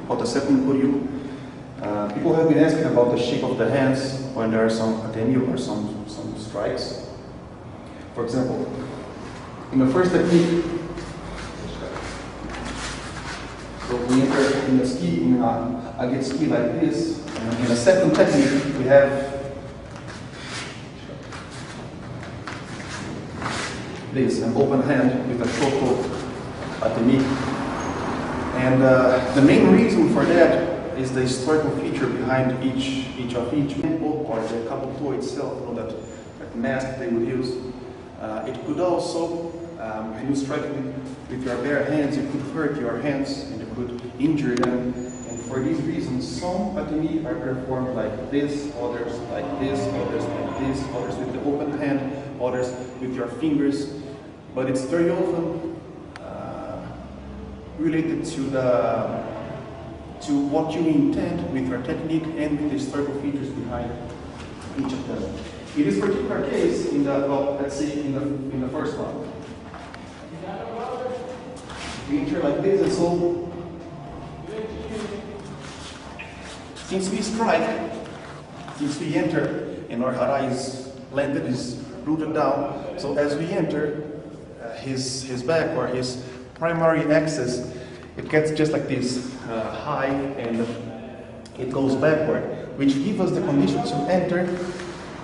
called the Seppuku Ryu. People have been asking about the shape of the hands when there are some atemi or some strikes. For example, in the first technique, so we enter in the ski, in a get ski like this, and in the second technique we have this, an open hand with a shoko atemi. And the main reason for that is the historical feature behind each temple or the kabuto itself, that mask they would use. It could also, when you strike with your bare hands, it could hurt your hands and it could injure them. And for these reasons, some atemi are performed like this, others like this, others like this, others with the open hand, others with your fingers. But it's very often related to what you intend with your technique and with the historical features behind each of them. In this particular case, in the let's say in the first one, we enter like this, and so since we strike, since we enter, and our hara is landed, is rooted down, so as we enter, his back or his primary axis, it gets just like this high, and it goes backward, which gives us the condition to enter,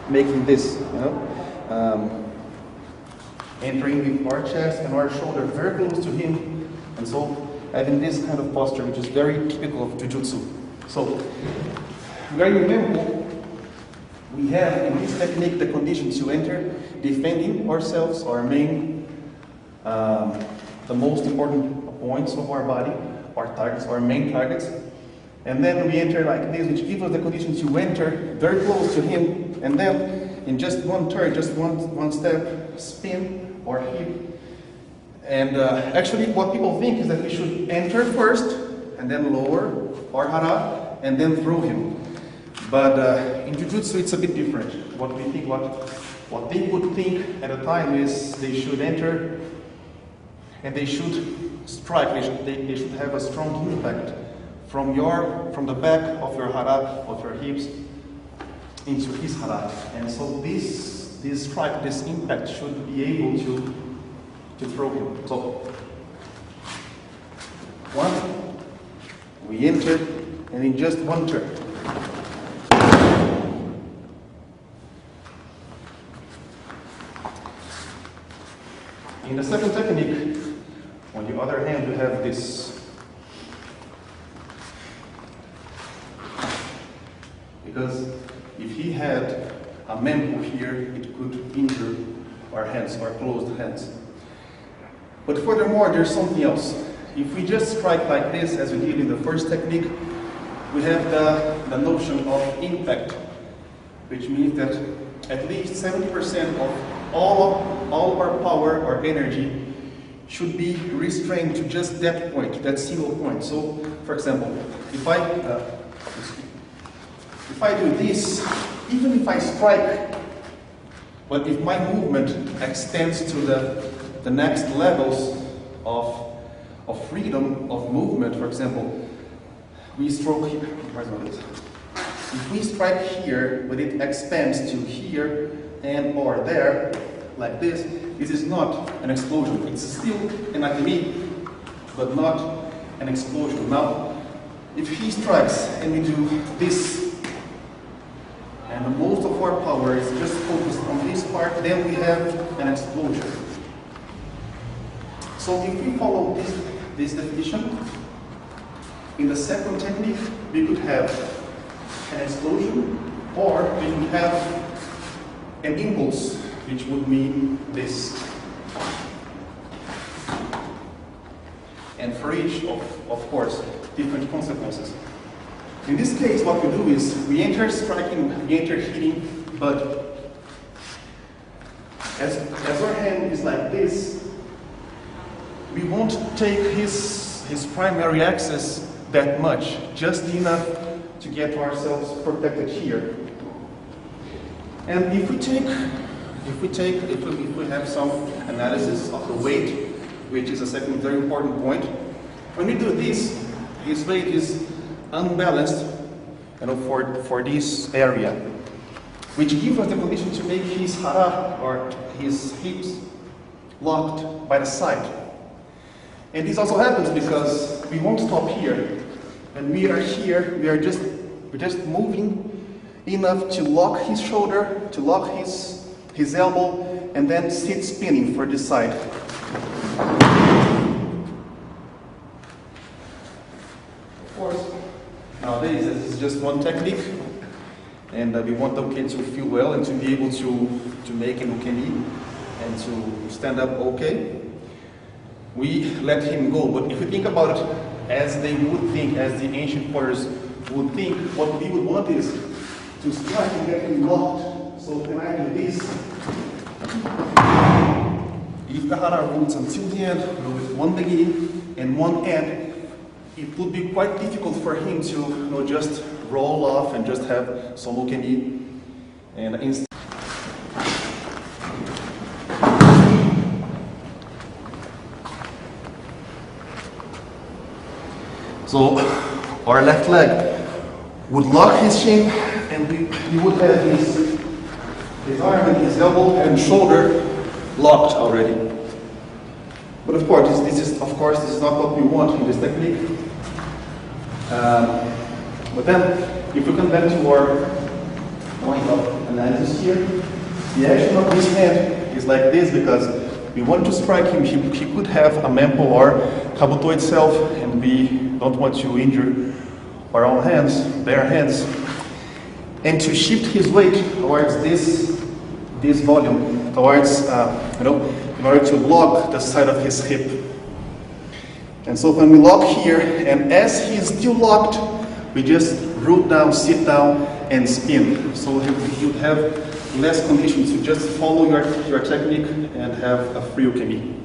making this, entering with our chest and our shoulder very close to him, and so having this kind of posture, which is very typical of Jujutsu. So, very memorable. We have in this technique the condition to enter, defending ourselves, our main, the most important points of our body, our targets, our main targets. And then we enter like this, which gives us the condition to enter very close to him, and then in just one turn, just one step, spin or hip. And actually what people think is that we should enter first, and then lower our hara, and then throw him. But in Jujutsu it's a bit different. What we think, what they would think at a time is they should enter and they should strike. They should have a strong impact from the back of your hara, of your hips, into his hara. And so this strike, this impact should be able to throw him. So one, we enter, and in just one turn. In the second technique, on the other hand, you have this. Because if he had a mempo here, it could injure our hands, our closed hands. But furthermore, there's something else. If we just strike like this, as we did in the first technique, we have the notion of impact, which means that at least 70% of all our power or energy should be restrained to just that point, that single point. So, for example, if I do this, even if I strike, but if my movement extends to the next levels of freedom of movement, for example, we stroke here. If we strike here, but it expands to here and or there, like this is not an explosion. It's still an atemi, but not an explosion. Now, if he strikes and we do this, and most of our power is just focused on this part, then we have an explosion. So if we follow this definition, in the second technique, we could have an explosion, or we could have an impulse, which would mean this. And for each, of course, different consequences. In this case, what we do is we enter striking, we enter hitting, but as our hand is like this, we won't take his primary axis that much, just enough to get ourselves protected here. And if we have some analysis of the weight, which is a second very important point, when we do this, his weight is unbalanced, for this area, which gives us the condition to make his hara, or his hips, locked by the side. And this also happens because we won't stop here. When we are here, we're just moving enough to lock his shoulder, to lock his elbow, and then sit spinning for this side. Of course, nowadays this is just one technique, and we want the kid to feel well and to be able to make an ukemi and to stand up okay. We let him go, but if you think about it as they would think, as the ancient warriors would think, what we would want is to strike and get him locked. So when I do this, if the hara roots until the end, with one beginning and one end, it would be quite difficult for him to just roll off and just have some ukemi. And instead, so our left leg would lock his shin, and we would have his arm and his elbow and shoulder locked already. But of course, this is not what we want in this technique. But then, if we come back to our point of analysis here, the action of this hand is like this because we want to strike him. He could have a mempo or kabuto itself, and we don't want to injure our own hands, bare hands, and to shift his weight towards this volume, towards in order to lock the side of his hip. And so when we lock here, and as he is still locked, we just root down, sit down, and spin. So you have less conditions to just follow your technique and have a free ukemi.